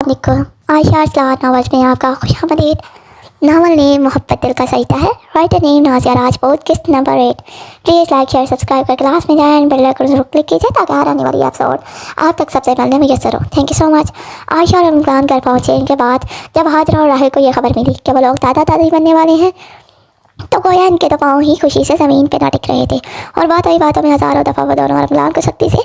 अलैकुम। आयशा अरसलान नावल्स में आपका खुशामदीद। नावल नेम मोहब्बत दिल का सईता है। Writer name Nazia Rajput. किस्त number 8। Please like share subscribe कर क्लास में जाएं एंड बेल आइकन जरूर क्लिक कीजिए ताकि हर आने वाली एपिसोड आप तक सबसे पहले मुयस्सर हो। Thank you so much. Ayesha और इमरान घर पहुँचे इनके बाद जब हाजरा और राहिल को यह खबर मिली कि वो लोग दादा दादी बनने वाले हैं तो गोया इनके तो पाँव ही खुशी से ज़मीन पे ना टिक रहे थे और बात वही बातों में हज़ारों दफ़ा वो दोनों इमरान को सख्ती से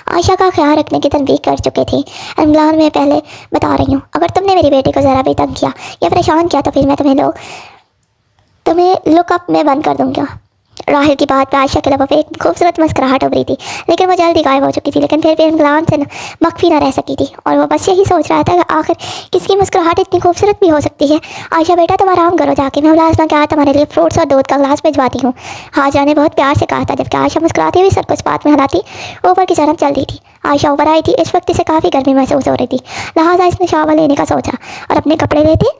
आयशा का ख्याल रखने की तनबीह कर चुके थे। इमरान, मैं पहले बता रही हूँ, अगर तुमने मेरी बेटी को ज़रा भी तंग किया या परेशान किया तो फिर मैं तुम्हें लुकअप में बंद कर दूँगा। राहिल की बात पर आयशा के लबों पे एक खूबसूरत मुस्कुराहट उभरी थी, लेकिन वो जल्दी गायब हो चुकी थी। लेकिन फिर भी इमरान से मख्फी ना रह सकी थी और वो बस यही सोच रहा था कि आखिर किसकी मुस्कुराहट इतनी खूबसूरत भी हो सकती है। आयशा बेटा तुम आराम करो जाके, मैं मुलाजमा के तुम्हारे लिए फ्रूट्स और दूध का ग्लास भिजवाती हूँ, हाजरा ने बहुत प्यार से कहा था। जबकि आयशा मुस्कुराती हुई सर को इस बात में हिलाती ऊपर की तरफ चल रही थी। आयशा ऊपर आई थी। इस वक्त इसे काफ़ी गर्मी महसूस हो रही थी, लिहाजा इसने शावर लेने का सोचा और अपने कपड़े लेते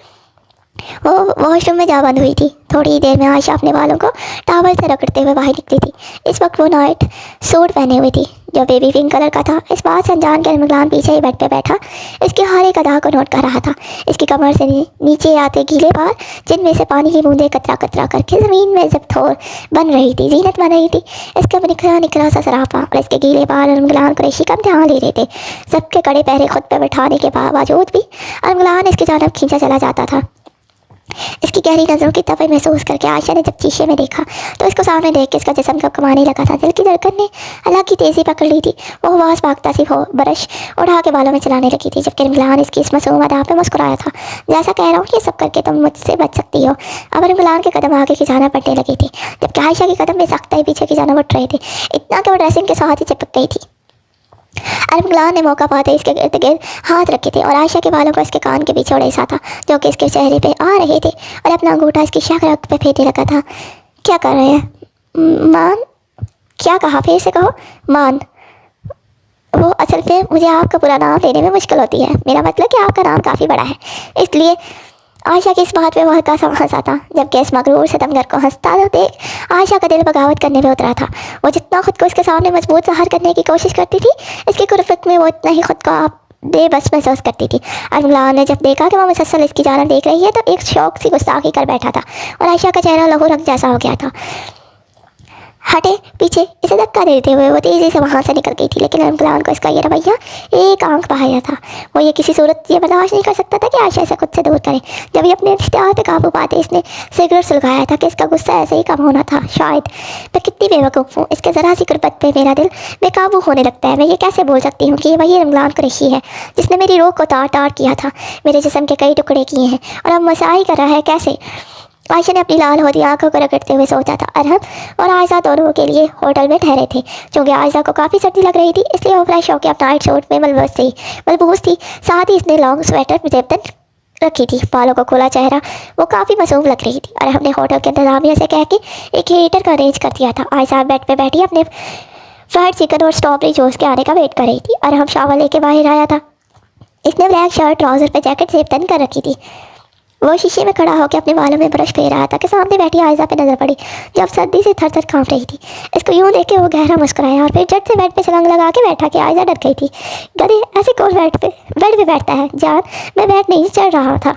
वो वॉशरूम में जा बंद हुई थी। थोड़ी ही देर में आयशा अपने बालों को टॉवल से रगड़ते हुए बाहर निकली थी। इस वक्त वो नाइट सूट पहने हुई थी जो बेबी पिंक कलर का था। इस बात से अनजान कर इमरान पीछे ही बेड पे बैठा इसके हर एक अदा को नोट कर रहा था। इसकी कमर से नीचे आते गीले बाल जिनमें से पानी की बूंदें कतरा कतरा करके ज़मीन में जब थोर बन रही थी, जीनत बन रही थी। इसका निखरा निखरा सा सराफा और इसके गीले बाल इमरान कुरैशी का ध्यान ले रहे थे। सबके कड़े पहरे खुद पर बैठाने के बावजूद भी इमरान इसकी जानब खींचा चला जाता था। इसकी गहरी नज़रों की तफे महसूस करके आयशा ने जब शीशे में देखा तो इसको सामने देख के इसका जिस्म कब कमाने लगा था। दिल की धड़कन ने अलग की तेज़ी पकड़ ली थी। वो आवाज़ भागता सी हो ब्रश उठा के बालों में चलाने लगी थी, जबकि इमरान इसकी इस मासूम अदा पे मुस्कुराया था। जैसा कह रहा हूँ ये सब करके तुम मुझसे बच सकती हो। अब इमरान के कदम आगे की जानब बढ़ने लगे थे, जबकि आयशा के कदम बेसख्त ही पीछे की जानब उठ रहे थे, इतना कि वो ड्रेसिंग के साथ ही चिपक गई थी। इमरान ने मौका पाते इसके इर्द गिर्द हाथ रखे थे और आयशा के बालों को इसके कान के पीछे उड़ेसा था जो कि इसके चेहरे पे आ रहे थे और अपना अंगूठा इसकी शहरत पे फेंकने लगा था। क्या कर रहे हैं? मान? क्या कहा? फिर से कहो। मान। वो असल में मुझे आपका पूरा नाम लेने में मुश्किल होती है। मेरा मतलब कि आपका नाम काफ़ी बड़ा है, इसलिए आयशा की इस बात पे बहुत सा हंसा था। जबकि इस मगरूर सितमगर को हंसता तो देख आयशा का दिल बगावत करने में उतरा था। वो जितना खुद को इसके सामने मजबूत ज़ाहिर करने की कोशिश करती थी, इसकी कुर्फत में वो इतना ही खुद को आप बेबस महसूस करती थी। इमरान ने जब देखा कि वो मुसलसल इसकी जानब देख रही है तो एक शौक सी गुस्ताखी कर बैठा था और आयशा का चेहरा लहू रंग जैसा हो गया था। हटे पीछे, इसे धक्का देते हुए वो तेज़ी से वहाँ से निकल गई थी। लेकिन इमरान को इसका ये रवैया एक आंख बहाया था। वो ये किसी सूरत ये बर्दाश्त नहीं कर सकता था कि आयशा इसे खुद से दूर करे। जब ये अपने इख्तियार पे काबू पाते इसने सिगरेट सुलगाया था कि इसका गुस्सा ऐसे ही कम होना था। शायद मैं कितनी बेवकूफ़ हूँ, इसके ज़रा सी कुर्बत पे मेरा दिल बेकाबू होने लगता है। मैं ये कैसे बोल सकती हूँ कि ये वही इमरान कुरैशी है जिसने मेरी रूह को तार तार किया था, मेरे जिस्म के कई टुकड़े किए हैं और अब मसाई कर रहा है। कैसे? आयशा ने अपनी लाल होती आंखों को रगड़ते हुए सोचा था। अरहम और आयशा दोनों के लिए होटल में ठहरे थे। चूँकि आयशा को काफ़ी सर्दी लग रही थी इसलिए वो फ्रेश होकर अपना नाइट सूट में मलबूस थी। साथ ही इसने लॉन्ग स्वेटर जेबतन रखी थी। बालों को खुला चेहरा वो काफ़ी मासूम लग रही थी और हमने होटल के इंतजामिया से कह के एक हीटर का अरेंज कर दिया था। आयशा बेड पे बैठी अपने फ्राइड चिकन और स्ट्रॉबेरी जूस के आने का वेट कर रही थी और हम शावर लेके बाहर आया था। इसने ब्लैक शर्ट ट्राउज़र पे जैकेट जेबतन कर रखी थी। वो शीशे में खड़ा होकर अपने बालों में ब्रश फेर रहा था कि सामने बैठी आयशा पे नजर पड़ी जब सर्दी से थर थर कांप रही थी। इसको यूं देख के वो गहरा मुस्कुराया और फिर झट से बेड पे छलांग लगा के बैठा कि आयशा डर गई थी। गधे, ऐसे कौन बेड पे बैठता है? जान, मैं बेड नहीं चढ़ रहा था।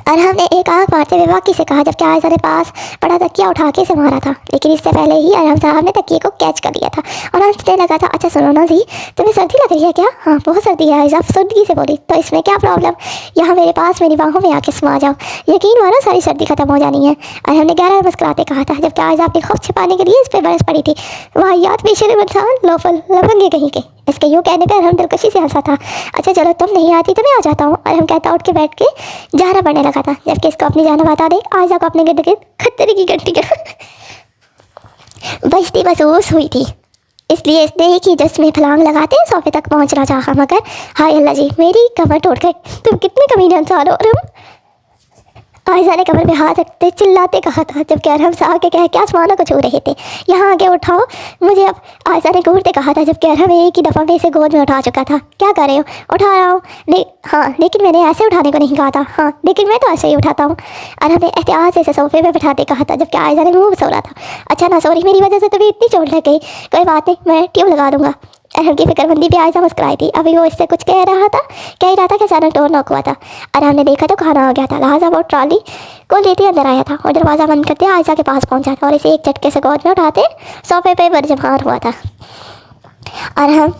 अरहम ने एक आंख मारते हुए वाकई से कहा, जबकि आयशा ने पास पड़ा तकिया उठा के इसे मारा था। लेकिन इससे पहले ही अरहम साहब ने तकिए को कैच कर लिया था और हंसने लगा था। अच्छा सुनो ना जी, तुम्हें सर्दी लग रही है क्या? हाँ बहुत सर्दी है आयशा सर्दी से बोली। तो इसमें क्या प्रॉब्लम? यहाँ मेरे पास मेरी बाहों में आके समा जाओ, यकीन मानो सारी सर्दी खत्म हो जानी है। अरहम ने गहरा मुस्कुराते कहा था, जबकि आयशा अपनी खौफ छिपाने के लिए इस पर बरस पड़ी थी। वाहियात बेशर्म इंसान, लोफल लफंगे कहीं के। इसके यूँ कहने पर अरहम दिलकशी से हंसा था। अच्छा चलो तुम नहीं आती तो मैं आ जाता हूँ, अरहम कहता उठ के बैठ के जाना बढ़ने लगा था। जबकि इसको अपनी जान बता दे आयशा को अपने गिर्द गिर्द खतरे की घंटियाँ बजती महसूस हुई थी, इसलिए इसने एक ही जस्ट में फलांग लगाते सोफे तक पहुँचना चाहा। मगर हाय अल्लाह जी, मेरी कमर टूट गई। तुम कितने कमीने इंसान हो अरहम? आयशा ने कमर में हाथ रखते चिल्लाते कहा था, जबकि अरहम साहब के कह के आसमानों को छू रहे थे। यहाँ आगे उठाओ मुझे अब, आयशा ने घूरते कहा था, जबकि अरहम एक ही दफ़ा में इसे गोद में उठा चुका था। क्या कर रहे हो? उठा रहा हूँ। हाँ लेकिन मैंने ऐसे उठाने को नहीं कहा था। हाँ लेकिन मैं तो ऐसे ही उठाता हूँ, अरहम ने एहतियात से इसे सोफे में बैठाते कहा था, जबकि आयशा ने मुँह सो रहा था। अच्छा ना सॉरी, मेरी वजह से तुम्हें इतनी चोट लग गई। कोई बात नहीं, मैं ट्यूब लगा दूँगा। अरहम की फिक्रमंदी भी आयशा मुस्कुराई थी। अभी वो इससे कुछ कह ही रहा था कि अचानक डोर नॉक हुआ था। अरहम ने देखा तो खाना आ गया था, लिहाजा वो ट्रॉली को लेते अंदर आया था और दरवाज़ा बंद करते आयशा के पास पहुंचा था और इसे एक झटके से गोद में उठाते सोफे पे बरजमान हुआ था। अरहम,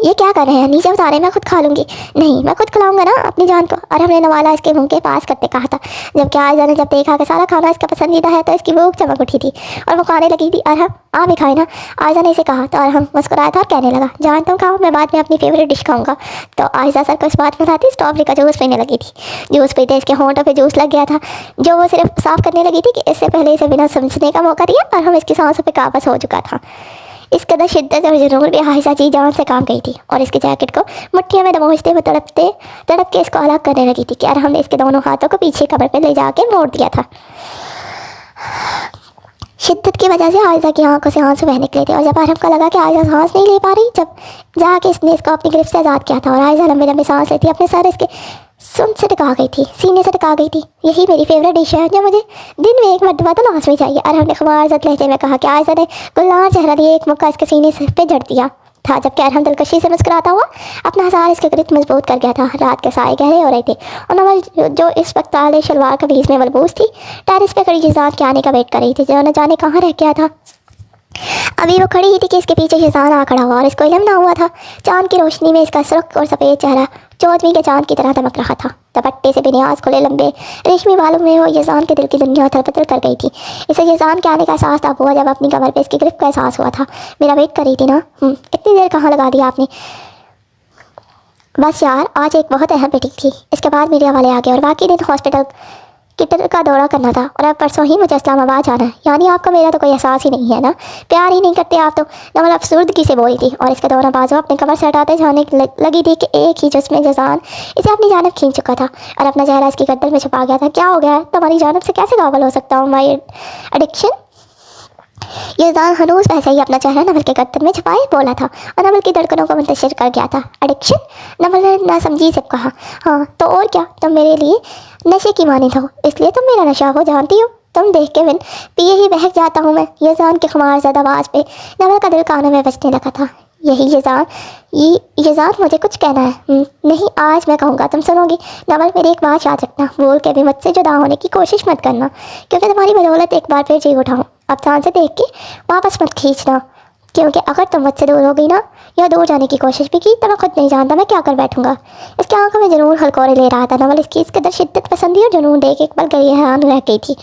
ये क्या कर रहे हैं? नीचे उतारे, मैं खुद खा लूँगी। नहीं, मैं खुद खिलाऊंगा ना अपनी जान को, अरहम ने नवाला इसके मुंह के पास करते कहा था। जबकि आयशा ने जब देखा कि सारा खाना इसका पसंदीदा है तो इसकी भूख चमक उठी थी और वो खाने लगी थी। अरहम, आप भी खाए ना, आयशा ने इसे कहा तो अरहम मुस्कुराया था और कहने लगा, जान तुम खाओ, मैं बाद में अपनी फेवरेट डिश खाऊंगा। तो आयशा सर को इस बात में लाती स्ट्रॉबेरी का जूस पीने लगी थी। जूस पीते इसके होंठों पे जूस लग गया था, जो वो सिर्फ साफ करने लगी थी कि इससे पहले इसे बिना समझने का मौका दिया और हम इसकी सांसों पर काबज हो चुका था। इस कदर शिद्दत और जुनून भी आयशा जी जान से काम गई थी और इसके जैकेट को मुट्ठियों में दबोचते हुए तड़प के इसको अलग करने लगी थी कि अरहम ने इसके दोनों हाथों को पीछे कमर पे ले जाके मोड़ दिया था। शिद्दत की वजह से आयशा की आंखों से आंसू बह निकले थे और जब अरहम को लगा कि आयशा सांस नहीं ले पा रही, जब जाके इसने इसको अपनी गिरफ्त से आज़ाद किया था और आयशा लंबे लंबे सांस लेती अपने सर इसके सुन से टका गई थी, सीने से टका गई थी। यही मेरी फेवरेट डिश है जो मुझे दिन में एक मरतबा तो लाजमी चाहिए, अरहम ने खुमारजत लहजे में कहा कि आयशा ने गुलनार चेहरा लिए एक मुक्का इसके सीने से पे जड़ दिया था। जबकि अरहम दिलकशी से मुस्कुराता हुआ अपना हज़ार इसके गिरफ्त मजबूत कर गया था। रात के साए गहरे हो रहे थे और नवल जो इस वक्त ताले शलवार कमीज में मलबूस थी टेरिस पे खड़ी जिजान के आने का वेट कर रही थी, जो न जाने कहाँ रह गया था। अभी वो खड़ी ही थी कि इसके पीछे शिजान आ खड़ा हुआ और इसको इल्म ना हुआ था। चांद की रोशनी में इसका सुर्ख और सफ़ेद चेहरा चौदहवीं के चांद की तरह दमक रहा था। दुपट्टे से बेनियाज खुले लंबे रेशमी बालों में वो यजान के दिल की दुनिया थरपथर कर गई थी। इसे यजान के आने का एहसास तब हुआ जब अपनी कमर पे इसकी गिरफ्त का एहसास हुआ था। मेरा वेट कर रही थी ना? इतनी देर कहाँ लगा दिया आपने? बस यार, आज एक बहुत अहम मीटिंग थी, इसके बाद मीडिया वाले आ गए और बाकी दिन हॉस्पिटल किटर का दौरा करना था और अब परसों ही मुझे इस्लामाबाद जाना है। यानी आपका मेरा तो कोई एहसास ही नहीं है ना? प्यार ही नहीं करते आप तो, नवल अफसुर्दगी से बोली थी और इसके दौरान बाजू अपने कमर से हटाते जाने लगी थी कि एक ही जिस्म जजान इसे अपनी जानब खींच चुका था और अपना चेहरा इसकी गर्दन में छुपा गया था। क्या हो गया है? तुम्हारी जानब से कैसे काबल हो सकता हूँ? माई एडिक्शन। यजान हनूस वैसे ही अपना चेहरा नवल के गर्दन में छुपाए बोला था और नवल की धड़कनों को मुंतशिर कर गया था। एडिक्शन? नवल ने ना समझी से कहा, हाँ तो और क्या, तुम मेरे लिए नशे की मानिंद हो, इसलिए तुम मेरा नशा हो, जानती हो? तुम देख के बिन पिए ही बहक जाता हूँ मैं। यजान के खुमार ज़दा आवाज़ पे नवल का दिल कानों में बजने लगा था। यही यजान मुझे कुछ कहना है। नहीं, आज मैं कहूँगा, तुम सुनोगी। नवल, मेरी एक बात याद रखना, बोल के भी मुझसे जुदा होने की कोशिश मत करना, क्योंकि तुम्हारी बदौलत एक बार फिर जी उठाऊँ। अब चांद से देख के वापस मत खींचना, क्योंकि अगर तुम मुझसे दूर हो गई ना या दूर जाने की कोशिश भी की तो मैं खुद नहीं जानता मैं क्या कर बैठूंगा। इसकी आंखों में जुनून हलकोरे ले रहा था। नवल इसकी इस कदर शिद्दत पसंदी और जुनून देख एक पल गई हैरान रह गई थी।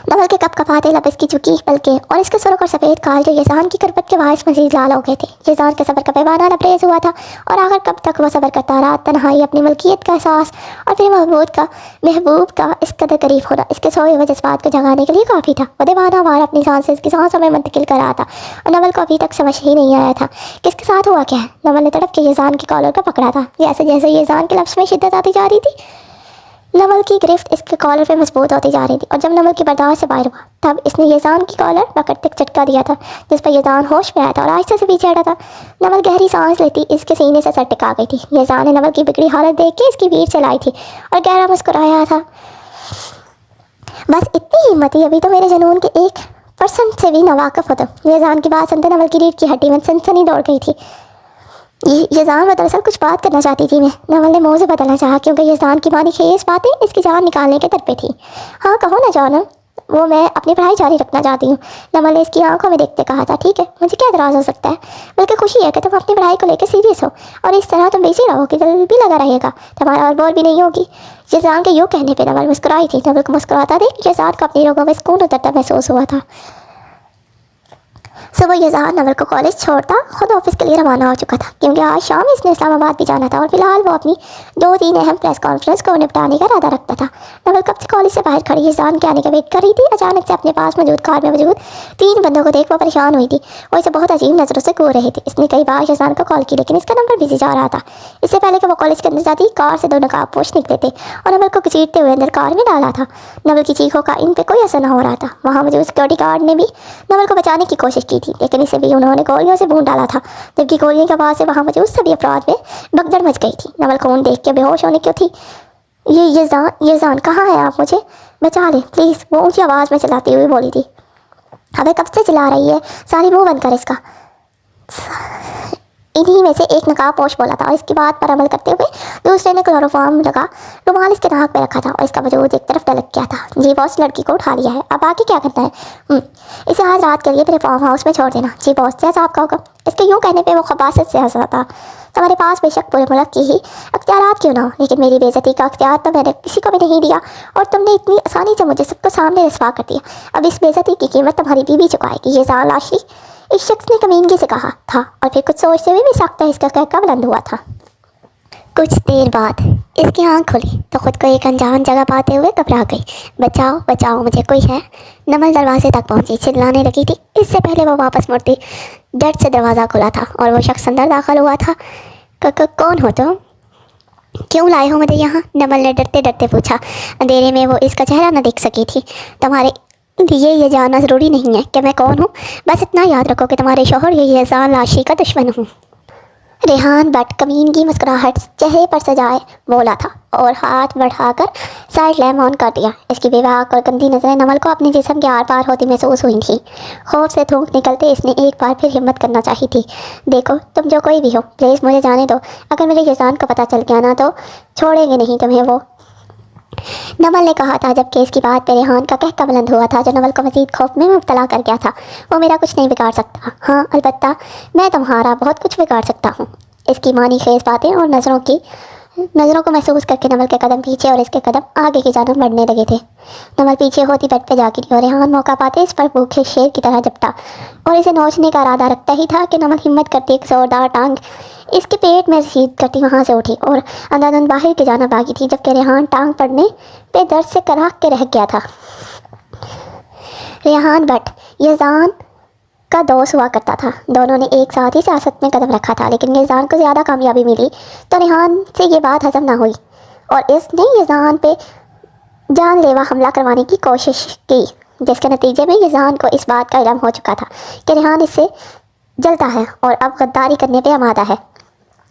नवल के कप कपाते लब इसकी झुकी पलके और इसके सुर्ख और सफ़ेद काल जो यजान की करबत के बायस मजीद लाल हो गए थे। यजान के सब्र का पैमाना लबरेज हुआ था और आखिर कब तक वह सब्र करता रहा। तन्हाई, अपनी मलकियत का एहसास और फिर महबूब का इस कदर करीब होना इसके सोए हुए जज्बात को जगाने के लिए काफ़ी था। वो दीवाना वार अपनी सांस से इसकी सांसों में मुंतकिल कर रहा था और नवल को अभी तक समझ ही नहीं आया था किसके साथ हुआ क्या है। नवल ने तड़प के यजान की कॉलर को पकड़ा था। जैसे जैसे यजान के लफ्ज़ में शिद्दत आती जा रही थी, नवल की गिरफ्त इसके कॉलर पे मजबूत होती जा रही थी और जब नवल की बर्दाश्त से बाहर हुआ तब इसने यजान की कॉलर पकड़ते झटका दिया था, जिस पर यजान होश में आया था और आहिस्ते से पीछे हटा था। नवल गहरी सांस लेती इसके सीने से सर टिका गई थी। यजान ने नवल की बिगड़ी हालत देख के इसकी भीड़ चलाई थी और गहरा मुस्कुराया था। बस इतनी हिम्मत ही, अभी तो मेरे जुनून के 1% से भी नावाकिफ हो तुम। यजान की बात सुनते नवल की रीढ़ की हड्डी में सनसनी दौड़ गई थी। यजान में दरअसल कुछ बात करना चाहती थी मैं। नवल ने मौजू बदलना चाहा क्योंकि यजान की मानी खेस बातें इसकी जान निकालने के दर पे थी। हाँ कहो ना जानम, वो मैं अपनी पढ़ाई जारी रखना चाहती हूँ। नवल ने इसकी आंखों में देखते कहा था। ठीक है, मुझे क्या एतराज़ हो सकता है, बल्कि खुशी है कि तुम अपनी पढ़ाई को लेकर सीरियस हो और इस तरह तुम बिजी रहोगी, दिल भी लगा रहेगा, तुम्हारा और बोल भी नहीं होगी। यजान के यूँ कहने पर नवल मुस्कुराई थी। नवल को मुस्कुराता देख यजान को अपनी रोगों में सुकून उतरता महसूस हुआ था। सुबह यजान नवल को कॉलेज छोड़ता खुद ऑफिस के लिए रवाना हो चुका था क्योंकि आज शाम इसने इस्लामाबाद भी जाना था और फिलहाल वो अपनी 2-3 अहम प्रेस कॉन्फ्रेंस को निपटाने का इरादा रखता था। नवल कब से कॉलेज से बाहर खड़ी यजान के आने का वेट कर रही थी। अचानक से अपने पास मौजूद कार में मौजूद 3 बंदों को देख वो परेशान हुई थी। वो इसे बहुत अजीब नज़रों से घूर रहे थे। इसने कई बार यजान को कॉल की लेकिन इसका नंबर बिजी जा रहा था। इससे पहले कि वो कॉलेज के अंदर जाती कार से 2 नकाबपोश निकले थे और नवल को घसीटते हुए अंदर कार में डाला था। नवल की चीखों का इन पर कोई असर न हो रहा था। वहाँ मौजूद सिक्योरिटी गार्ड ने भी नवल को बचाने की कोशिश की थी लेकिन इसे भी उन्होंने गोलियों से भून डाला था, जबकि गोलियों के आवाज़ से वहाँ मौजूद सभी अफराद में भगदड़ मच गई थी। नवल खून देख के बेहोश होने क्यों थी। यजान कहाँ है आप, मुझे बचा लें प्लीज़, वो ऊँची आवाज़ में चिल्लाती हुई बोली थी। अबे कब से चिल्ला रही है, सारी मुँह बंद कर इसका। इन्हीं में से एक नकाब पोश बोला था और इसकी बात पर अमल करते हुए दूसरे ने क्लोरोफॉर्म लगा रुमाल इसके नाक पे रखा था और इसका वजूद एक तरफ ढलक गया था। जी बॉस, लड़की को उठा लिया है, अब आगे क्या करना है? इसे आज रात के लिए मेरे फार्म हाउस में छोड़ देना। जी बॉस, जैसा आपका होगा। इसके यूँ कहने पर वो खबासत से हंसा था। तुम्हारे पास बेशक पूरे मुल्क की ही अख्तियारात क्यों ना हो, लेकिन मेरी बेइज्जती का अख्तियार तो मैंने किसी को भी नहीं दिया और तुमने इतनी आसानी से मुझे सबको सामने रसवा कर दिया। अब इस बेइज्जती की कीमत तुम्हारी बीवी चुकाएगी। ये जान लाशी, इस शख्स ने कमीनगी से कहा था और फिर कुछ सोचते हुए भी सख्त इसका कहका बुलंद हुआ था। कुछ देर बाद इसकी आंख खुली तो खुद को एक अनजान जगह पाते हुए घबरा गई। बचाओ बचाओ, मुझे कोई है। नमल दरवाजे तक पहुंची, चिल्लाने लगी थी। इससे पहले वो वापस मुड़ती, डर से दरवाज़ा खुला था और वो शख्स अंदर दाखिल हुआ था। कौन हो तुम? क्यों लाए हो मुझे यहाँ? नमल ने डरते डरते पूछा। अंधेरे में वो इसका चेहरा न देख सकी थी। तुम्हारे लिए ये जानना ज़रूरी नहीं है कि मैं कौन हूँ, बस इतना याद रखो कि तुम्हारे शौहर ये जान लाशी का दुश्मन हूँ। रेहान बट कमीनगी मुस्कुराहट चेहरे पर सजाए बोला था और हाथ बढ़ाकर साइड लैम्प ऑन कर दिया। इसकी बेबाक और गंदी नज़रें नमल को अपने जिस्म के आर पार होती महसूस हुई थी। खौफ से थूक निकलते इसने एक बार फिर हिम्मत करना चाही थी। देखो, तुम जो कोई भी हो, प्लीज़ मुझे जाने दो। अगर मेरे यजान को पता चल गया ना तो छोड़ेंगे नहीं तुम्हें वो, नमल ने कहा था, जबकि इसकी बात पे रेहान का कहका बुलंद हुआ था जो नमल को मज़ीद खौफ में मुब्तला कर गया था। वो मेरा कुछ नहीं बिगाड़ सकता। हाँ, अलबत्ता मैं तुम्हारा बहुत कुछ बिगाड़ सकता हूँ। इसकी मानी खेज बातें और नज़रों को महसूस करके नमल के कदम पीछे और इसके कदम आगे की जानब बढ़ने लगे थे। नमल पीछे होती बेड पे जा गिरी और रेहान मौका पाते इस पर भूखे शेर की तरह झपटा और इसे नोचने का इरादा रखता ही था कि नमल हिम्मत करती एक जोरदार टांग इसके पेट में रसीद करती वहाँ से उठी और अंधाधुंध बाहर की जानब भागी थी, जबकि रेहान टांग पड़ने पे दर्द से कराह के रह गया था। रेहान बट यजान का दोस्त हुआ करता था। दोनों ने एक साथ ही सियासत में कदम रखा था, लेकिन यजान को ज़्यादा कामयाबी मिली तो रेहान से ये बात हजम ना हुई और इसने यजान पे जानलेवा हमला करवाने की कोशिश की, जिसके नतीजे में यजान को इस बात का इल्म हो चुका था कि रेहान इससे जलता है और अब गद्दारी करने पे आमादा है।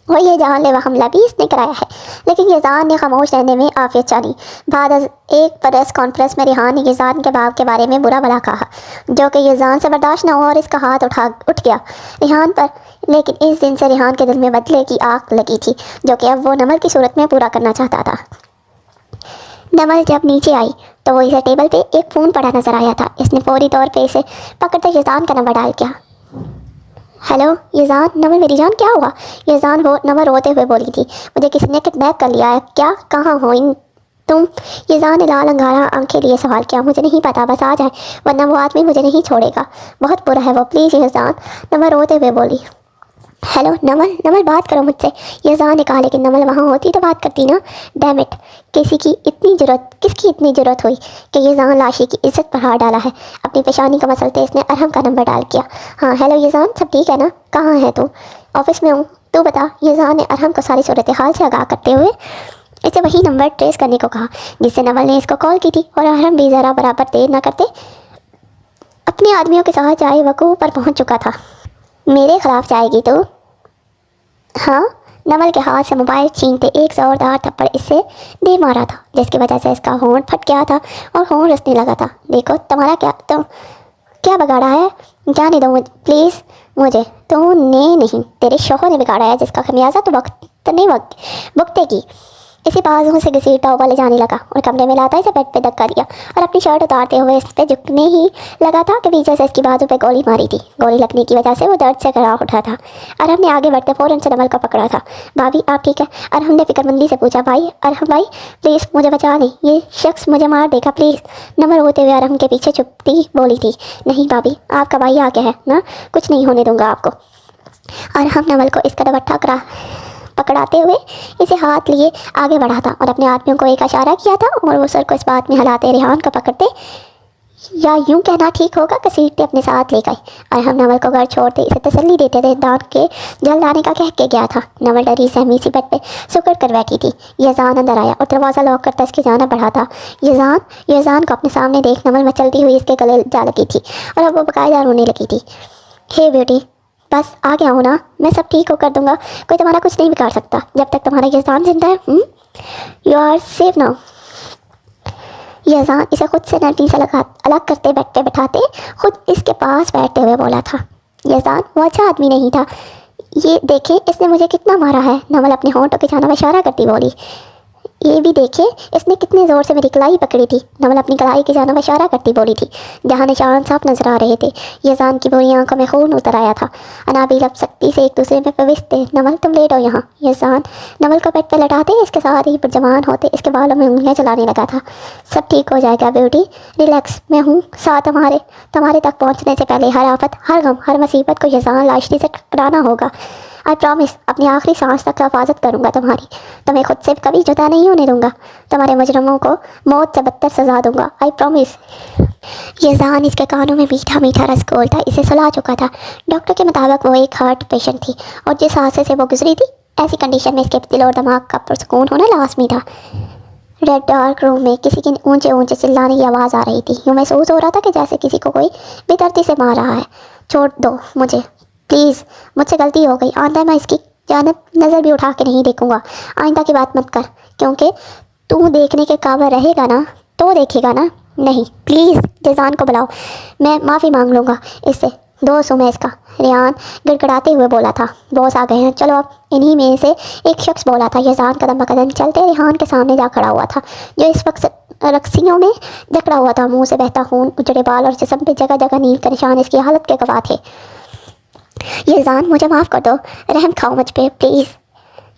और ये जानलेवा हमला भी इसने कराया है, लेकिन यजान ने खामोश रहने में आफियत चाली। बाद एक प्रेस कॉन्फ्रेंस में रेहान ने यजान के बाप के बारे में बुरा भला कहा, जो कि यजान से बर्दाश्त न हुआ और इसका हाथ उठ गया रेहान पर। लेकिन इस दिन से रेहान के दिल में बदले की आग लगी थी, जो कि अब वो नमल की सूरत में पूरा करना चाहता था। नमल जब नीचे आई तो वो इसे टेबल पे एक फ़ोन पड़ा नजर आया था। इसने फौरी तौर पे इसे पकड़कर यजान का नंबर डायल किया। हेलो यजान, नमल मेरी जान, क्या हुआ? यजान नमल रोते हुए बोली थी। मुझे किसी ने किडनैप कर लिया है। क्या? कहाँ हो तुम? यजान ने लाल अंगारा आंखें लिए सवाल किया। मुझे नहीं पता, बस आ जाए वरना वो आदमी मुझे नहीं छोड़ेगा। बहुत बुरा है वो, प्लीज़ यजान, नमल रोते हुए बोली। हेलो नमल बात करो मुझसे, यजान ने कहा। लेकिन नमल वहाँ होती तो बात करती ना। डैम इट, किसकी इतनी ज़रूरत हुई कि यजान लाशी की इज्जत पर हाथ डाला है। अपनी पेशानी का मसलते इसने अरहम का नंबर डाल किया। हाँ हेलो यजान, सब ठीक है ना? कहाँ है तू? ऑफिस में हूँ, तू बता। यजान ने अरहम को सारी सूरत हाल से आगाह करते हुए इसे वही नंबर ट्रेस करने को कहा जिससे नमल ने इसको कॉल की थी। और अरहम भी ज़रा बराबर देर न करते अपने आदमियों के साथ चाय वकूफ़ पर पहुँच चुका था। मेरे ख़िलाफ़ जाएगी तो? हाँ, नमल के हाथ से मोबाइल छीनते एक ज़ोरदार थप्पड़ इससे दे मारा था, जिसकी वजह से इसका होंठ फट गया था और होंठ रसने लगा था। देखो तुम्हारा क्या बिगाड़ा है? जाने दो प्लीज़ मुझे। तूने नहीं, तेरे शौहर ने बिगाड़ा है, जिसका खमियाजा तो वक्त नहीं भुगतेगी। इसी बाजुओं से घसीटता हुआ ले जाने लगा और कमरे में लाता इसे बेड पे धक्का दिया और अपनी शर्ट उतारते हुए इस पे झुकने ही लगा था कि पीछे से इसकी बाजू पे गोली मारी थी। गोली लगने की वजह से वो दर्द से कराह उठा था। अरहम ने आगे बढ़ते फ़ौरन से नमल को पकड़ा था। भाभी आप ठीक है? अरहम ने फिक्रमंदी से पूछा। अरहम भाई प्लीज़ मुझे बचा लें, ये शख्स मुझे मार देगा प्लीज़। नमल होते हुए अरहम के पीछे चुपती बोली थी। नहीं भाभी, आपका भाई आ गया है ना, कुछ नहीं होने दूंगा आपको। अरहम नमल को इस कदम अट्ठा पकड़ाते हुए इसे हाथ लिए आगे बढ़ा था और अपने आदमियों को एक इशारा किया था और वो सर को इस बात में हिलाते रेहान को पकड़ते या यूं कहना ठीक होगा घसीटते अपने साथ ले गए। अरहम नमल को घर छोड़ते इसे तसल्ली देते थे। दांत के जल्द आने का कह के गया था। नमल डरी सहमी सी बेड पे सुकड़ कर बैठी थी। यजान अंदर आया और दरवाज़ा लॉक करता इसकी जाना बढ़ा था। यजान को अपने सामने देख नमल मचलती हुई इसके गले जा लगी थी और अब वो बाकायदा रोने लगी थी। हे ब्यूटी, बस आ गया हूँ ना, मैं सब ठीक हो कर दूंगा। कोई तुम्हारा कुछ नहीं बिगाड़ सकता जब तक तुम्हारा यजान जिंदा है। You are safe now. Yazan इसे खुद से नरमी से अलग करते बेड पे बैठाते खुद इसके पास बैठते हुए बोला था। यज़ान वो अच्छा आदमी नहीं था। ये देखें इसने मुझे कितना मारा है, नवल अपने होंठों की जानब इशारा करती बोली। ये भी देखे इसने कितने ज़ोर से मेरी कलाई पकड़ी थी, नवल अपनी कलाई की जानब इशारा करती बोली थी, जहाँ निशान साफ नजर आ रहे थे। यज़ान की बुरी आंखों में खून उतर आया था। अनाबी लब सख्ती से एक दूसरे में प्रविष्ट थे। नवल तुम लेटो यहाँ। यज़ान नवल को बेड पर लटाते इसके साथ ही जवान होते इसके बालों में उंगलियाँ चलाने लगा था। सब ठीक हो जाएगा ब्यूटी, रिलैक्स, मैं हूँ साथ तुम्हारे तक पहुँचने से पहले हर आफत, हर गम, हर मुसीबत को यज़ान लाशनी से टकराना होगा। आई प्रॉमिस अपनी आखिरी सांस तक हिफाजत करूँगा तुम्हारी, तुम्हें खुद से कभी जुदा नहीं होने दूंगा, तुम्हारे मुजरमों को मौत से बदतर सजा दूंगा, आई प्रॉमिस। यज़ान इसके कानों में मीठा मीठा रस घोलता इसे सुला चुका था। डॉक्टर के मुताबिक वो एक हार्ट पेशेंट थी और जिस हादसे से वो गुजरी थी, ऐसी कंडीशन में इसके दिल और दिमाग का पुरसुकून होना लाजमी था। रेड डार्क रूम में किसी की ऊंचे ऊंचे चिल्लाने की आवाज़ आ रही थी। यूँ महसूस हो रहा था कि जैसे किसी को कोई बेदर्दी से मार रहा है। छोड़ दो मुझे प्लीज़, मुझसे गलती हो गई, आइंदा मैं इसकी जानब नज़र भी उठा के नहीं देखूंगा। आइंदा की बात मत कर, क्योंकि तू देखने के काबिल रहेगा ना तो देखेगा ना। नहीं प्लीज़ यज़ान को बुलाओ, मैं माफ़ी मांग लूँगा इससे। दोस्त हूँ मैं इसका, रेहान गड़गड़ाते हुए बोला था। बॉस आ गए हैं, चलो अब। इन्हीं में से एक शख्स बोला था। यज़ान कदम ब कदम चलते रेहान के सामने जा खड़ा हुआ था, जो इस वक्त रक्सियों में जकड़ा हुआ था। मुंह से बहता खून, उजड़े बाल और जिस्म पे जगह जगह नील के निशान इसकी हालत के गवाह थे। यज़ान मुझे माफ़ कर दो, रहम खाओ मुझ पे प्लीज़।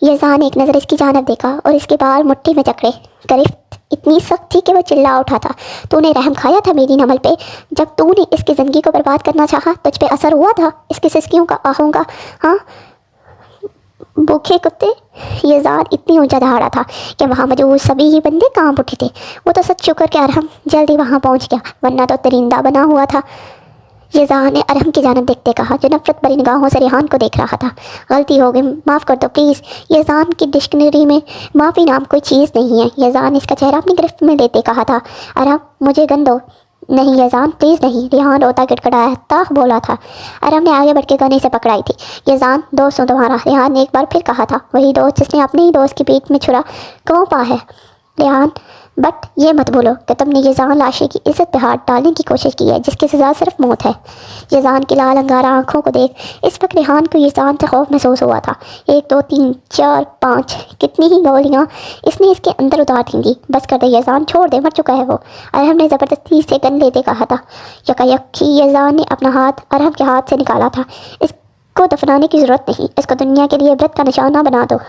यज़ान एक नज़र इसकी जानब देखा और इसके बाल मुट्ठी में जकड़े। गिरफ्त इतनी सख्त थी कि वो चिल्ला उठा था। तूने रहम खाया था मेरी नमल पे? जब तूने इसकी ज़िंदगी को बर्बाद करना चाहा, तुझ पे असर हुआ था इसकी सिसकियों का, आहों का? हाँ भूखे कुत्ते। यज़ान इतनी ऊंचा दहाड़ा था कि वहाँ मौजूद सभी ही बंदे कांप उठे थे। वो तो सच शुक्र कि अरहम जल्दी वहाँ पहुँच गया, वरना तो दरिंदा बना हुआ था। यज़ान ने अरहम की जानब देखते कहा, जो नफरत भरी निगाहों से रेहान को देख रहा था। गलती हो गई, माफ़ कर दो प्लीज़। यज़ान की डिक्शनरी में माफ़ी नाम कोई चीज़ नहीं है। यज़ान इसका चेहरा अपनी गिरफ्त में लेते कहा था। अरहम मुझे गन दो। नहीं यज़ान प्लीज़ नहीं, रेहान रोता गिड़गड़ाता बोला था। अरहम ने आगे बढ़ के गने से पकड़ाई थी। यज़ान दोस्त हूँ तुम्हारा, रेहान ने एक बार फिर कहा था। वही दोस्त जिसने अपने ही दोस्त की पीठ में छुरा घोंपा है। रेहान बट ये मत बोलो कि तुमने यज़ान लाशी की इज्जत पे हाथ डालने की कोशिश की है, जिसकी सज़ा सिर्फ मौत है। यज़ान की लाल अंगारा आंखों को देख इस वक्त रेहान को यज़ान से खौफ महसूस हुआ था। 1 2 3 4 5 कितनी ही गोलियाँ इसने इसके अंदर उतार दी। बस कर दे यज़ान, छोड़ दे, मर चुका है वो। अरहम ने ज़बरदस्ती से गन लेते कहा था। यकायकी यज़ान ने अपना हाथ अरहम के हाथ से निकाला था। इसको दफनाने की ज़रूरत नहीं, इसको दुनिया के लिए इबरत का निशाना बना दो,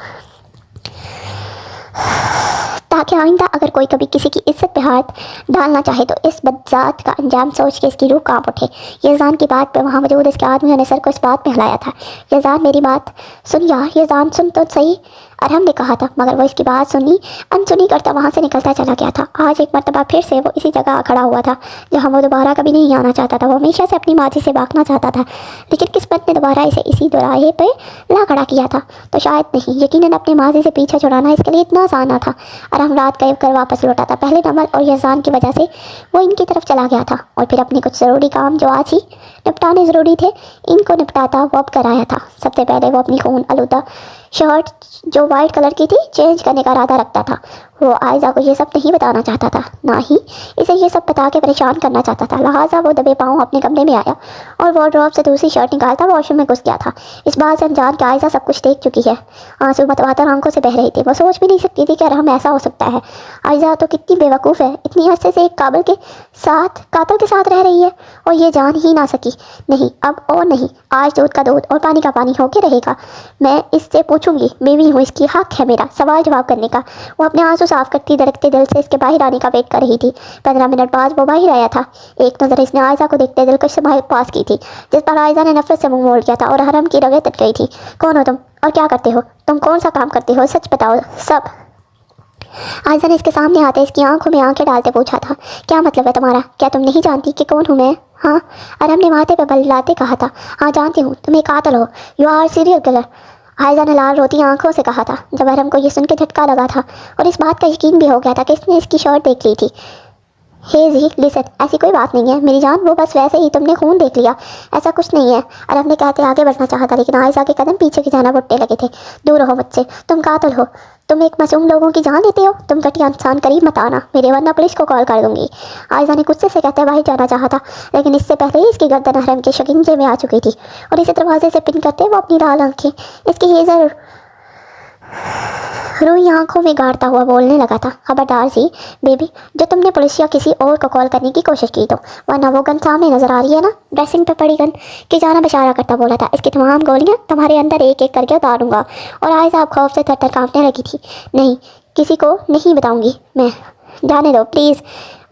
ताकि आइंदा अगर कोई कभी किसी की इज्जत पे हाथ डालना चाहे तो इस बदजात का अंजाम सोच के इसकी रूह कांप उठे। यज़ान की बात पे वहाँ मौजूद इसके आदमियों ने सर को इस बात पे हिलाया था। यज़ान मेरी बात सुन यार, यज़ान सुन तो सही, अरहम ने कहा था, मगर वो इसकी बात सुनी अनसुनी करता वहाँ से निकलता चला गया था। आज एक मरतबा फिर से वो इसी जगह खड़ा हुआ था जहाँ वो दोबारा कभी नहीं आना चाहता था। वो हमेशा से अपनी माजी से भागना चाहता था, लेकिन किस्मत ने दोबारा इसे इसी दोराहे पे ला खड़ा किया था। तो शायद नहीं, यकीनन अपनी माजी से पीछा छुड़ाना इसके लिए इतना आसान ना था। अरहम रात गए कर वापस लौटा था। पहले नमल और यज़ान की वजह से वो इनकी तरफ चला गया था, और फिर अपने कुछ ज़रूरी काम जो आज ही निपटाने ज़रूरी थे, इनको निपटाता वो अब कराया था। सबसे पहले वो अपनी खून आलूदा शर्ट जो वाइट कलर की थी चेंज करने का इरादा रखता था। वो आयज़ा को ये सब नहीं बताना चाहता था, ना ही इसे ये सब बता के परेशान करना चाहता था। लिहाजा वो दबे पाँव अपने कमरे में आया और वार्डरोब से दूसरी शर्ट निकालता वॉशरूम में घुस गया था। इस बात से अनजान कि आयज़ा सब कुछ देख चुकी है। आंसू मतवातर आंखों से बह रही थी। वो सोच भी नहीं सकती थी कि अरहम ऐसा हो सकता है। आयज़ा तो कितनी बेवकूफ़ है, इतनी अरसे से एक कातिल के साथ रह रही है और ये जान ही ना सकी। नहीं अब और नहीं, आज दूध का दूध और पानी का पानी होके रहेगा। मैं इससे पूछूंगी, बीवी हूँ इसकी, हक है मेरा सवाल जवाब करने का। वो अपने आंसू साफ करती धड़कते दिल से इसके बाहर आने का वेट कर रही थी। 15 मिनट बाद वो बाहर आया था। एक नज़र इसने आयज़ा को देखते दिलकश से पास की थी, जिस पर आयज़ा ने नफरत से मुंह मोड़ लिया था और अरहम की रगें तट गई थी। कौन हो तुम और क्या करते हो? तुम कौन सा काम करते हो? सच बताओ सब। आयज़ा ने इसके सामने आते इसकी आंखों में आंखें डालते पूछा था। क्या मतलब है तुम्हारा? क्या तुम नहीं जानती कि कौन हूँ मैं? हाँ, अरहम ने माथे पर बल लाते कहा था। हाँ जानती हूँ, तुम एक कातिल हो, you are serial killer. Aiza ने लाल रोती आंखों से कहा था। जब अरहम को ये सुन के झटका लगा था और इस बात का यकीन भी हो गया था कि इसने इसकी शर्ट देख ली थी। हेजी लिसन, ऐसी कोई बात नहीं है मेरी जान, वो बस वैसे ही तुमने खून देख लिया, ऐसा कुछ नहीं है। अरब ने कहते आगे बढ़ना चाहा था, लेकिन आयशा के कदम पीछे की जाना उठने लगे थे। दूर रहो मुझसे, तुम कातिल हो, तुम एक मासूम लोगों की जान लेते हो, तुम घटिया इंसान करीब मत आना मेरे, वरना पुलिस को कॉल कर दूंगी। आयशा ने गुस्से से कहते बाहर जाना चाहा था, लेकिन इससे पहले ही इसकी गर्दन हरम के शिकंजे में आ चुकी थी और इसे दरवाजे से पिन करते वो अपनी लाल आंखें इसकी हेजर रूई आंखों में गाड़ता हुआ बोलने लगा था, खबरदार जी बेबी, जो तुमने पुलिस या किसी और को कॉल करने की कोशिश की तो, वरना वो गन सामने नजर आ रही है ना, ड्रेसिंग पे पड़ी गन की जाना इशारा करता बोला था, इसकी तमाम गोलियां तुम्हारे अंदर एक एक करके उतारूंगा। और आयशा अब खौफ से थर-थर कांपने लगी थी। नहीं, किसी को नहीं बताऊंगी मैं, जाने दो प्लीज़,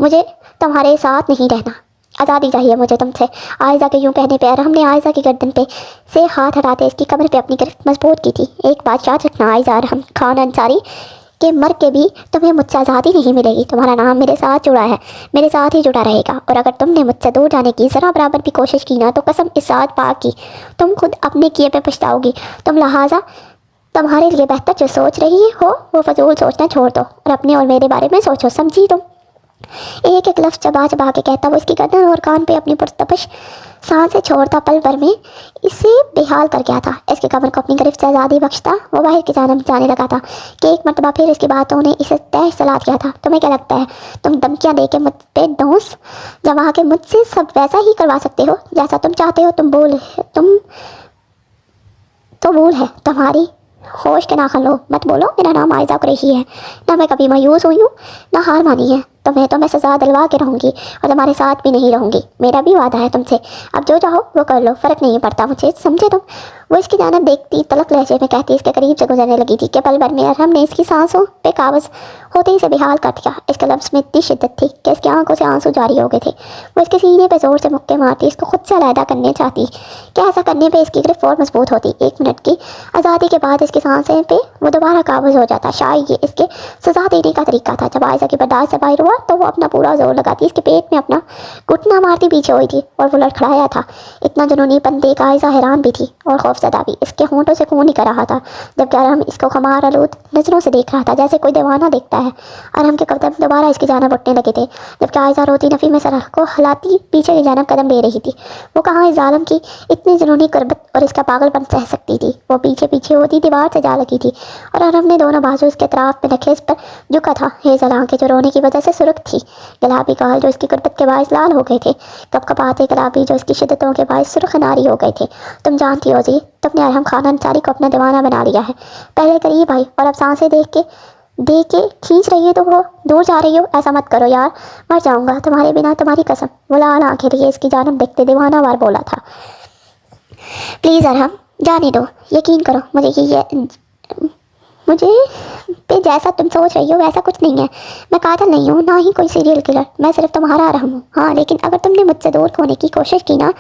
मुझे तुम्हारे साथ नहीं रहना, आज़ादी चाहिए मुझे तुमसे। आयशा के यूं कहने पर हमने आयशा की गर्दन पे से हाथ हटाते इसकी कमर पे अपनी गिरफ्त मजबूत की थी। एक बात याद रखना आयशा हम खान अंसारी, के मर के भी तुम्हें मुझसे आज़ादी नहीं मिलेगी, तुम्हारा नाम मेरे साथ जुड़ा है, मेरे साथ ही जुड़ा रहेगा। और अगर तुमने मुझसे दूर जाने की ज़रा बराबर भी कोशिश की ना, तो कसम इस साथ पाक की, तुम खुद अपने किए पे पछताओगी। तुम लिहाजा तुम्हारे लिए बेहतर जो सोच रही हो वो फजूल सोचना छोड़ दो और अपने और मेरे बारे में सोचो, समझी तुम। एक एक लफ्ज़ चबा चबा के कहता वो इसकी गर्दन और कान पे अपनी पुरतपश सांसें छोड़ता, पल भर में इसे बेहाल कर गया था। इसके कमर को अपनी गिरफ्त से आज़ादी बख्शता वो बाहर की जानब जाने लगा था कि एक मरतबा फिर इसकी बातों ने इसे तहस सला दिया था। तुम्हें क्या लगता है तुम धमकियाँ दे के मुझ पे दोस्त जमा के मुझसे सब वैसा ही करवा सकते हो जैसा तुम चाहते हो? तुम तो भूल है तुम्हारी, होश के नाखन लो, मत बोलो मेरा नाम आयशा कुरैशी है, ना मैं कभी मायूस हुई हूँ ना हार मानी है। तुम्हें तो मैं सज़ा दिलवा के रहूँगी और तुम्हारे साथ भी नहीं रहूँगी, मेरा भी वादा है तुमसे। अब जो चाहो वो कर लो, फ़र्क नहीं पड़ता मुझे, समझे तुम? वो इसकी जानिब देखती तलक लहजे में कहती इसके करीब से गुजरने लगी थी कि पल भर में हमने इसकी सांसों पे काबज़ होते ही इसे बेहाल कर दिया। इसके लफ्ज़ में इतनी शिद्दत थी कि इसकी आंखों से आंसू जारी हो गए थे। वो इसके सीने पे ज़ोर से मुक्के मारती, इसको खुद से अलहदा करने चाहती कि ऐसा करने पे इसकी गिरफ्त और मजबूत होती। 1 मिनट की आज़ादी के बाद इसकी सांसें पे वो दोबारा काबज़ हो जाता। शायद ये इसके सज़ा देने का तरीका था। जब आयशा की बर्दाश्त से बाहर हुआ तो वो अपना पूरा जोर लगाती, इसके पेट में अपना घुटना मारती पीछे हुई थी और वो लड़खड़ाया था। इतना जुनूनी पन देख आयशा हैरान भी थी और खौफज़दा भी। इसके होंठों से खून निकल रहा था जबकि अरहम इसको खमार आलूद नज़रों से देख रहा था जैसे कोई दीवाना देखता है। अरहम के कदम दोबारा इसकी जानिब उठने लगे थे जबकि आयशा रोती नफ़ी में सर को हिलाती पीछे की जानिब कदम ले रही थी। वो कहाँ इस जालिम की इतनी जुनूनी कुर्बत और इसका पागलपन सह सकती थी। वो पीछे पीछे होती दीवार से जा लगी थी और अरहम ने दोनों बाजू इसके तराफ में रखे इस पर झुका था। हेज़ल आंखें जो रोने की वजह से सुर्ख थी, गुलाबी गाल जो इसकी कुर्बत के बायस लाल हो गए थे, कपकपाते गुलाबी जो इसकी शिद्दतों के बायस सुर्ख नारी हो गए थे। तुम जानती हो जी, तुमने अरहम खान अंसारी को अपना दीवाना बना लिया है। पहले करीब आई और अब सांसें दे के खींच रही है तो वो दूर जा रही हो। ऐसा मत करो यार, मर जाऊंगा तुम्हारे बिना, तुम्हारी कसम। वो लाल आंखें लिए इसकी जानिब देखते दीवाना वार बोला था, प्लीज़ अरहम जाने दो, यकीन करो मुझे पे जैसा तुम सोच रही हो वैसा कुछ नहीं है। मैं कातिल नहीं हूँ, ना ही कोई सीरियल किलर, मैं सिर्फ तुम्हारा अरहम हूँ। हाँ, लेकिन अगर तुमने मुझसे दूर होने की कोशिश की ना,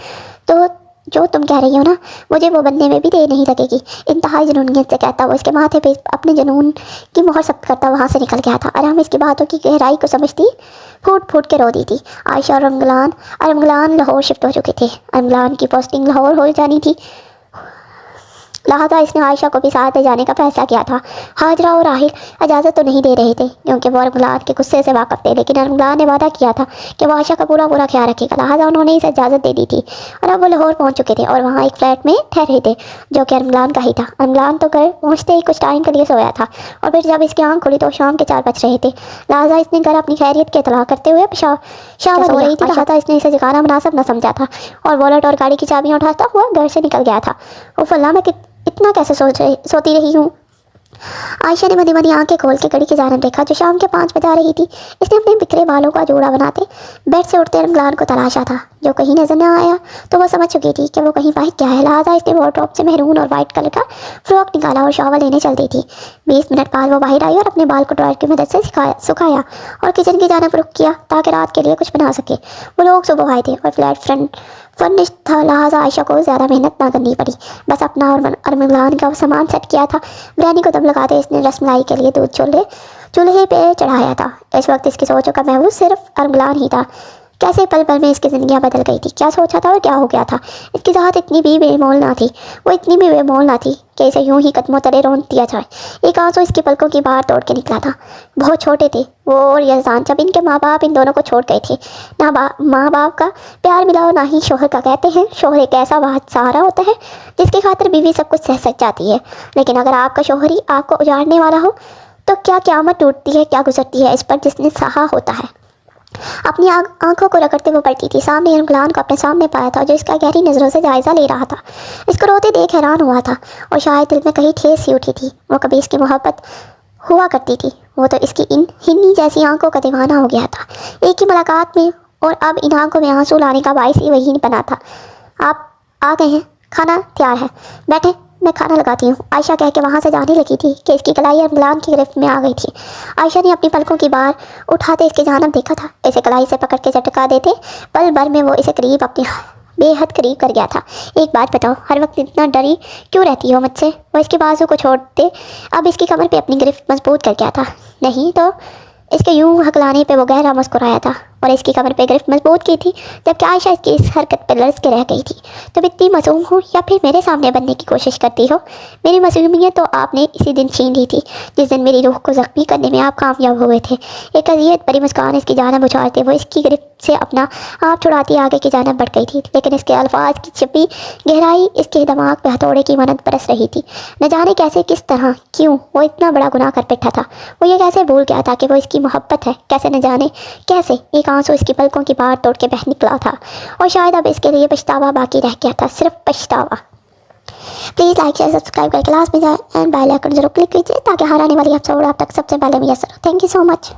तो जो तुम कह रही हो ना, मुझे वो बनने में भी देर नहीं लगेगी। इंतहाई जुनूनियत से कहता वो इसके माथे पे अपने जुनून की मोहर सख्त करता वहाँ से निकल गया था। अरहम इसकी बातों की गहराई को समझती फूट फूट के रो दी थी। आयशा और अरमगलान लाहौर शिफ्ट हो चुके थे। अरमगलान की पोस्टिंग लाहौर हो जानी थी, लिहाजा इसने आयशा को भी साथ ले जाने का फैसला किया था। हाजरा और राहिल इजाज़त तो नहीं दे रहे थे क्योंकि वो अरमगलान के गुस्से से वाकफ़ थे, लेकिन अरमगलान ने वादा किया था कि वो आयशा का पूरा ख्याल रखेगा। लिहाजा उन्होंने इसे इजाज़त दे दी थी और अब वो लाहौर पहुंच चुके थे और वहाँ एक फ्लैट में ठहरे थे जो कि अरमगलान का ही था। अरमगलान तो घर पहुँचते ही कुछ टाइम के लिए सोया था और फिर जब इसकी आँख खुली तो शाम के 4 बज रहे थे। लिहाजा इसने घर अपनी खैरियत की इतला करते हुए शावर हो रही थी। लिहाजा इसने इसे जगाना मुनासिब न समझा था और वॉलेट और गाड़ी की चाबियाँ उठाता हुआ घर से निकल गया था। वो फल्ला मैं इतना कैसे सोती रही हूँ। आयशा ने मनी आंखें खोल के घड़ी की जानिब देखा जो शाम के 5 बजा रही थी। इसने अपने बिखरे बालों का जोड़ा बनाते बेड से उठते अरमगलान को तलाशा था जो कहीं नजर न आया तो वो समझ चुकी थी कि वो कहीं बाहर क्या है। लिहाजा इसने वार्डरोब से मेहरून और वाइट कलर का फ्रॉक निकाला और शॉवर लेने चल दी थी। 20 मिनट बाद वो बाहर आई और अपने बाल को ड्रायर की मदद से सुखाया और किचन की जानिब रुख किया ताकि रात के लिए कुछ बना सके। वो लोग सुबह आए थे और फ्लैट फर्निश था, लिहाजा आयशा को ज़्यादा मेहनत ना करनी पड़ी। बस अपना और अरमगलान का सामान सेट किया था। बिरयानी को दम लगाते इसने रसमलाई के लिए दूध चूल्हे पे चढ़ाया था। इस वक्त इसकी सोचों का महबूब सिर्फ अरमगलान ही था कैसे पल पल में इसकी ज़िंदगियाँ बदल गई थी, क्या सोचा था और क्या हो गया था। इसकी ज़ात इतनी भी बेमोल ना थी, वो इतनी भी बेमोल ना थी कि इसे यूं ही कदमों तले रोन दिया जाए। एक आंसू इसकी पलकों की बाहर तोड़ के निकला था। बहुत छोटे थे वो और यज़ान जब इनके माँ बाप इन दोनों को छोड़ गए थे। ना माँ बाप का प्यार मिला और ना ही शोहर का। कहते हैं शोहर एक ऐसा वाहिद सहारा होता है जिसकी खातिर बीवी सब कुछ सह सक जाती है, लेकिन अगर आपका शोहर ही आपको उजाड़ने वाला हो तो क्या क़यामत टूटती है, क्या गुजरती है इस पर जिसने सहा होता है। अपनी आंखों को रगड़ते वो पड़ती थी। सामने इमरान को अपने सामने पाया था जो इसका गहरी नज़रों से जायज़ा ले रहा था। इसको रोते देख हैरान हुआ था और शायद दिल में कहीं ठेस सी उठी थी। वो कभी इसकी मोहब्बत हुआ करती थी, वो तो इसकी इन हिन्नी जैसी आंखों का दीवाना हो गया था एक ही मुलाकात में, और अब इन आंखों में आंसू लाने का बाइस ही वही बना था। आप आ गए हैं, खाना तैयार है, बैठे, मैं खाना लगाती हूँ, आयशा कह के वहाँ से जाने लगी थी कि इसकी कलाई इमरान की गिरफ्त में आ गई थी। आयशा ने अपनी पलकों की बार उठाते इसकी जानब देखा था। इसे कलाई से पकड़ के झटका देते पल भर में वो इसे करीब, अपनी बेहद करीब कर गया था। एक बात बताओ, हर वक्त इतना डरी क्यों रहती हो मुझसे? वो इसके बाजू को छोड़ते अब इसकी कमर पे अपनी गिरफ्त मजबूत कर गया था। नहीं तो इसके यूं हकलाने पे वो गहरा मुस्कुराया था और इसकी कमर पे गिरफ्त मजबूत की थी, जबकि आयशा इसकी इस हरकत पे लरज़ के रह गई थी। तुम इतनी मासूम हो या फिर मेरे सामने बनने की कोशिश करती हो? मेरी मासूमियत तो आपने इसी दिन छीन ली थी जिस दिन मेरी रूह को ज़ख्मी करने में आप कामयाब हुए थे। एक अज़ियत भरी मुस्कान इसकी जानब उछालते वो इसकी गिरफ्त से अपना आप छुड़ाती आगे की जानब बढ़ गई थी, लेकिन इसके अल्फाज की छिपी गहराई इसके दिमाग पे हथौड़े की मानद बरस रही थी। न जाने कैसे, किस तरह, क्यों वो इतना बड़ा गुनाह कर बैठा था। वो ये कैसे भूल गया था कि वो इसकी मोहब्बत है? कैसे न जाने कैसे एक आंसू इसकी पलकों की बाहर तोड़ के बह निकला था और शायद अब इसके लिए पछतावा बाकी रह गया था, सिर्फ पछतावा। प्लीज़ लाइक शेयर सब्सक्राइब करके क्लास में जाए एंड बेल आइकन जरूर क्लिक कीजिए ताकि हर आने वाली एपिसोड आप तक सबसे पहले मैसर हो। Thank you so much.